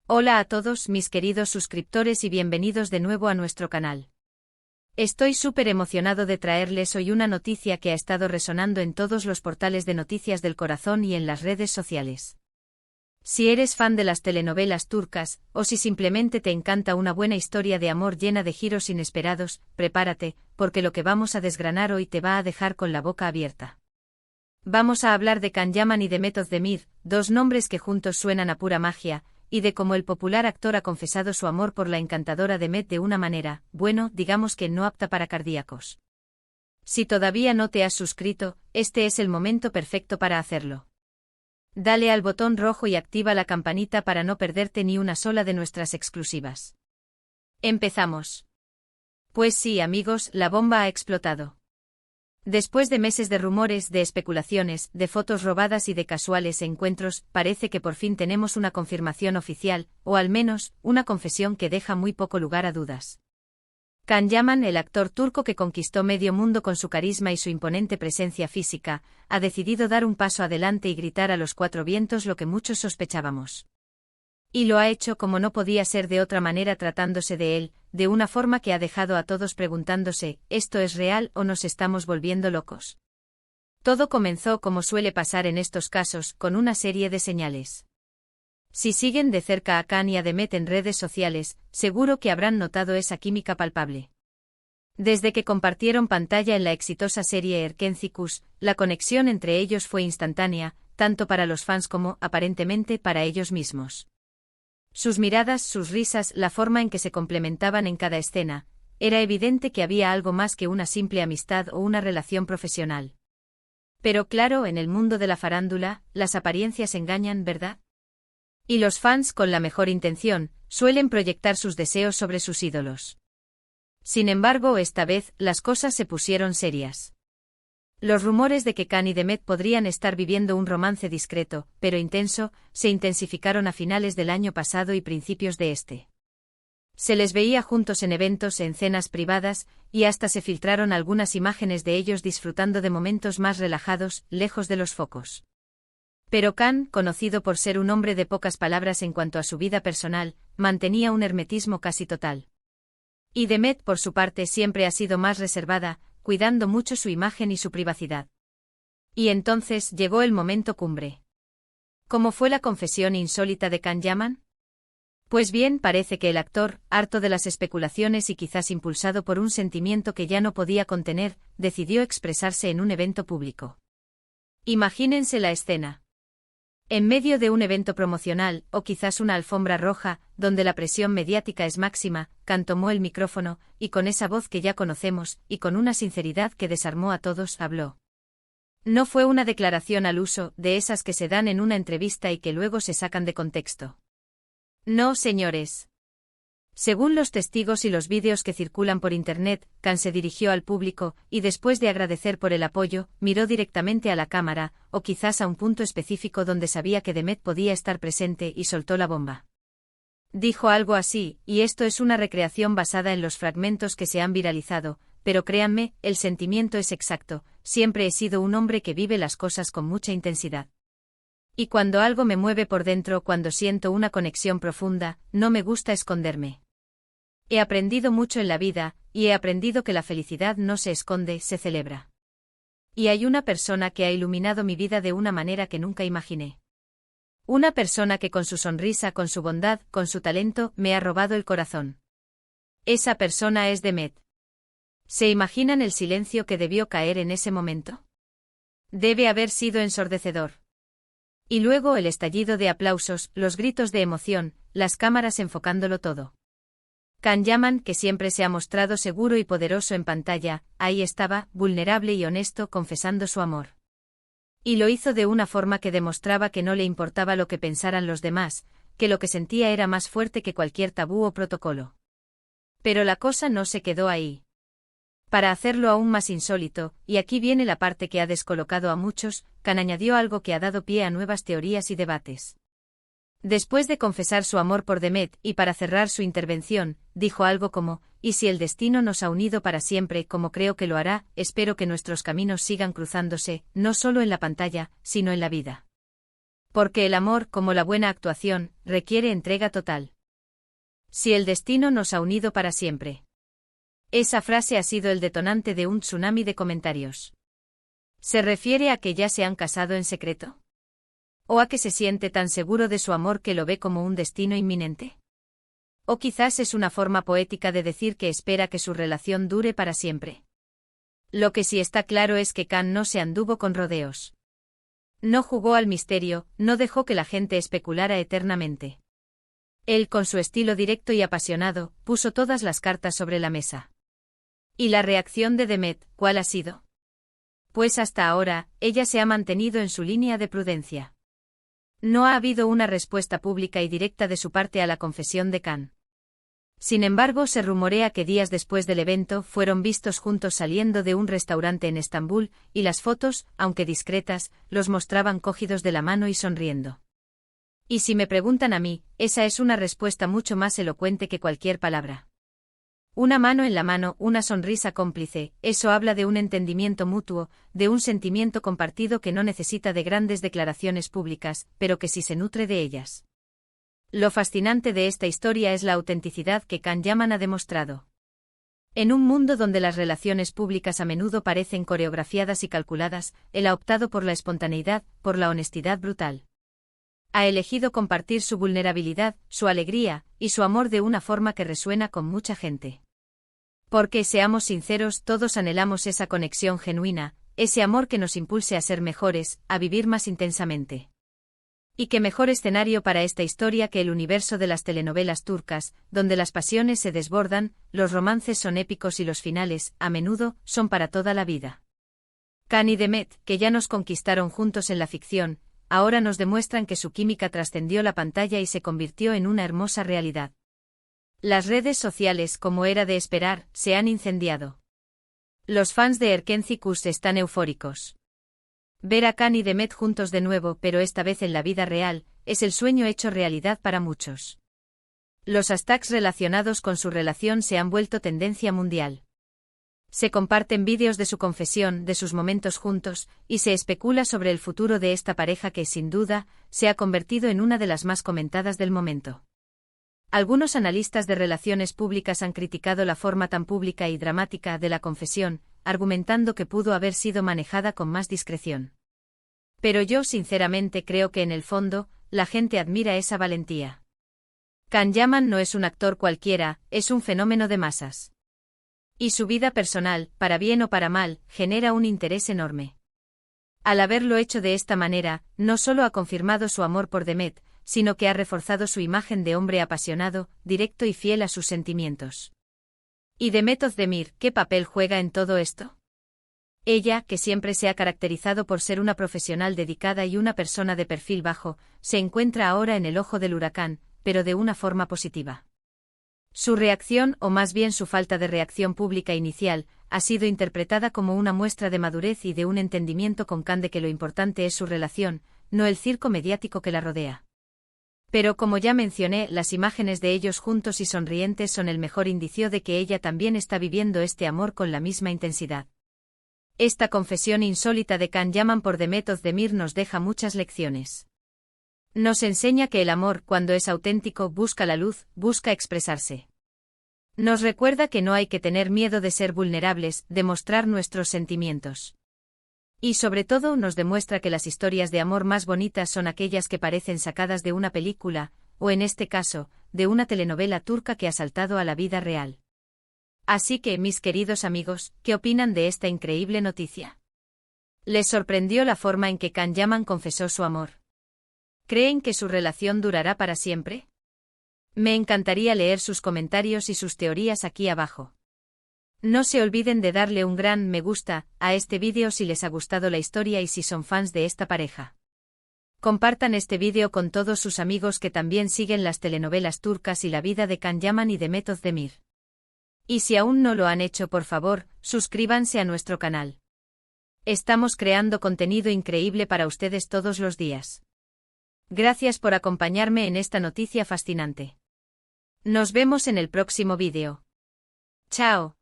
Hola a todos mis queridos suscriptores y bienvenidos de nuevo a nuestro canal. Estoy súper emocionado de traerles hoy una noticia que ha estado resonando en todos los portales de noticias del corazón y en las redes sociales. Si eres fan de las telenovelas turcas, o si simplemente te encanta una buena historia de amor llena de giros inesperados, prepárate, porque lo que vamos a desgranar hoy te va a dejar con la boca abierta. Vamos a hablar de Can Yaman y de Demet Özdemir, dos nombres que juntos suenan a pura magia, y de cómo el popular actor ha confesado su amor por la encantadora Demet de una manera, bueno, digamos que no apta para cardíacos. Si todavía no te has suscrito, este es el momento perfecto para hacerlo. Dale al botón rojo y activa la campanita para no perderte ni una sola de nuestras exclusivas. Empezamos. Pues sí, amigos, la bomba ha explotado. Después de meses de rumores, de especulaciones, de fotos robadas y de casuales encuentros, parece que por fin tenemos una confirmación oficial, o al menos, una confesión que deja muy poco lugar a dudas. Can Yaman, el actor turco que conquistó medio mundo con su carisma y su imponente presencia física, ha decidido dar un paso adelante y gritar a los cuatro vientos lo que muchos sospechábamos. Y lo ha hecho como no podía ser de otra manera tratándose de él, de una forma que ha dejado a todos preguntándose, ¿esto es real o nos estamos volviendo locos? Todo comenzó como suele pasar en estos casos, con una serie de señales. Si siguen de cerca a Can y a Demet en redes sociales, seguro que habrán notado esa química palpable. Desde que compartieron pantalla en la exitosa serie Erkenci Kuş, la conexión entre ellos fue instantánea, tanto para los fans como, aparentemente, para ellos mismos. Sus miradas, sus risas, la forma en que se complementaban en cada escena, era evidente que había algo más que una simple amistad o una relación profesional. Pero claro, en el mundo de la farándula, las apariencias engañan, ¿verdad? Y los fans, con la mejor intención, suelen proyectar sus deseos sobre sus ídolos. Sin embargo, esta vez, las cosas se pusieron serias. Los rumores de que Can y Demet podrían estar viviendo un romance discreto, pero intenso, se intensificaron a finales del año pasado y principios de este. Se les veía juntos en eventos, en cenas privadas, y hasta se filtraron algunas imágenes de ellos disfrutando de momentos más relajados, lejos de los focos. Pero Can, conocido por ser un hombre de pocas palabras en cuanto a su vida personal, mantenía un hermetismo casi total. Y Demet, por su parte, siempre ha sido más reservada, cuidando mucho su imagen y su privacidad. Y entonces llegó el momento cumbre. ¿Cómo fue la confesión insólita de Can Yaman? Pues bien, parece que el actor, harto de las especulaciones y quizás impulsado por un sentimiento que ya no podía contener, decidió expresarse en un evento público. Imagínense la escena. En medio de un evento promocional, o quizás una alfombra roja, donde la presión mediática es máxima, Can tomó el micrófono, y con esa voz que ya conocemos, y con una sinceridad que desarmó a todos, habló. No fue una declaración al uso, de esas que se dan en una entrevista y que luego se sacan de contexto. No, señores. Según los testigos y los vídeos que circulan por internet, Can se dirigió al público, y después de agradecer por el apoyo, miró directamente a la cámara, o quizás a un punto específico donde sabía que Demet podía estar presente y soltó la bomba. Dijo algo así, y esto es una recreación basada en los fragmentos que se han viralizado, pero créanme, el sentimiento es exacto, siempre he sido un hombre que vive las cosas con mucha intensidad. Y cuando algo me mueve por dentro, cuando siento una conexión profunda, no me gusta esconderme. He aprendido mucho en la vida, y he aprendido que la felicidad no se esconde, se celebra. Y hay una persona que ha iluminado mi vida de una manera que nunca imaginé. Una persona que con su sonrisa, con su bondad, con su talento, me ha robado el corazón. Esa persona es Demet. ¿Se imaginan el silencio que debió caer en ese momento? Debe haber sido ensordecedor. Y luego el estallido de aplausos, los gritos de emoción, las cámaras enfocándolo todo. Can Yaman, que siempre se ha mostrado seguro y poderoso en pantalla, ahí estaba, vulnerable y honesto, confesando su amor. Y lo hizo de una forma que demostraba que no le importaba lo que pensaran los demás, que lo que sentía era más fuerte que cualquier tabú o protocolo. Pero la cosa no se quedó ahí. Para hacerlo aún más insólito, y aquí viene la parte que ha descolocado a muchos, Can añadió algo que ha dado pie a nuevas teorías y debates. Después de confesar su amor por Demet, y para cerrar su intervención, dijo algo como, «Y si el destino nos ha unido para siempre, como creo que lo hará, espero que nuestros caminos sigan cruzándose, no solo en la pantalla, sino en la vida». Porque el amor, como la buena actuación, requiere entrega total. Si el destino nos ha unido para siempre. Esa frase ha sido el detonante de un tsunami de comentarios. ¿Se refiere a que ya se han casado en secreto? ¿O a que se siente tan seguro de su amor que lo ve como un destino inminente? O quizás es una forma poética de decir que espera que su relación dure para siempre. Lo que sí está claro es que Khan no se anduvo con rodeos. No jugó al misterio, no dejó que la gente especulara eternamente. Él, con su estilo directo y apasionado, puso todas las cartas sobre la mesa. ¿Y la reacción de Demet, cuál ha sido? Pues hasta ahora, ella se ha mantenido en su línea de prudencia. No ha habido una respuesta pública y directa de su parte a la confesión de Khan. Sin embargo, se rumorea que días después del evento fueron vistos juntos saliendo de un restaurante en Estambul, y las fotos, aunque discretas, los mostraban cogidos de la mano y sonriendo. Y si me preguntan a mí, esa es una respuesta mucho más elocuente que cualquier palabra. Una mano en la mano, una sonrisa cómplice, eso habla de un entendimiento mutuo, de un sentimiento compartido que no necesita de grandes declaraciones públicas, pero que sí se nutre de ellas. Lo fascinante de esta historia es la autenticidad que Khan Yaman ha demostrado. En un mundo donde las relaciones públicas a menudo parecen coreografiadas y calculadas, él ha optado por la espontaneidad, por la honestidad brutal. Ha elegido compartir su vulnerabilidad, su alegría, y su amor de una forma que resuena con mucha gente. Porque, seamos sinceros, todos anhelamos esa conexión genuina, ese amor que nos impulse a ser mejores, a vivir más intensamente. Y qué mejor escenario para esta historia que el universo de las telenovelas turcas, donde las pasiones se desbordan, los romances son épicos y los finales, a menudo, son para toda la vida. Khan y Demet, que ya nos conquistaron juntos en la ficción, ahora nos demuestran que su química trascendió la pantalla y se convirtió en una hermosa realidad. Las redes sociales, como era de esperar, se han incendiado. Los fans de Erkenci están eufóricos. Ver a Khan y Demet juntos de nuevo, pero esta vez en la vida real, es el sueño hecho realidad para muchos. Los hashtags relacionados con su relación se han vuelto tendencia mundial. Se comparten vídeos de su confesión, de sus momentos juntos, y se especula sobre el futuro de esta pareja que, sin duda, se ha convertido en una de las más comentadas del momento. Algunos analistas de relaciones públicas han criticado la forma tan pública y dramática de la confesión, argumentando que pudo haber sido manejada con más discreción. Pero yo sinceramente creo que en el fondo, la gente admira esa valentía. Khan Yaman no es un actor cualquiera, es un fenómeno de masas. Y su vida personal, para bien o para mal, genera un interés enorme. Al haberlo hecho de esta manera, no solo ha confirmado su amor por Demet, sino que ha reforzado su imagen de hombre apasionado, directo y fiel a sus sentimientos. ¿Y Demet Özdemir, qué papel juega en todo esto? Ella, que siempre se ha caracterizado por ser una profesional dedicada y una persona de perfil bajo, se encuentra ahora en el ojo del huracán, pero de una forma positiva. Su reacción, o más bien su falta de reacción pública inicial, ha sido interpretada como una muestra de madurez y de un entendimiento con Khan de que lo importante es su relación, no el circo mediático que la rodea. Pero como ya mencioné, las imágenes de ellos juntos y sonrientes son el mejor indicio de que ella también está viviendo este amor con la misma intensidad. Esta confesión insólita de Khan Yaman por Demet Özdemir nos deja muchas lecciones. Nos enseña que el amor, cuando es auténtico, busca la luz, busca expresarse. Nos recuerda que no hay que tener miedo de ser vulnerables, de mostrar nuestros sentimientos. Y sobre todo nos demuestra que las historias de amor más bonitas son aquellas que parecen sacadas de una película, o en este caso, de una telenovela turca que ha saltado a la vida real. Así que, mis queridos amigos, ¿qué opinan de esta increíble noticia? ¿Les sorprendió la forma en que Khan Yaman confesó su amor? ¿Creen que su relación durará para siempre? Me encantaría leer sus comentarios y sus teorías aquí abajo. No se olviden de darle un gran me gusta a este vídeo si les ha gustado la historia y si son fans de esta pareja. Compartan este vídeo con todos sus amigos que también siguen las telenovelas turcas y la vida de Khan Yaman y Demet Özdemir. Y si aún no lo han hecho, por favor, suscríbanse a nuestro canal. Estamos creando contenido increíble para ustedes todos los días. Gracias por acompañarme en esta noticia fascinante. Nos vemos en el próximo vídeo. Chao.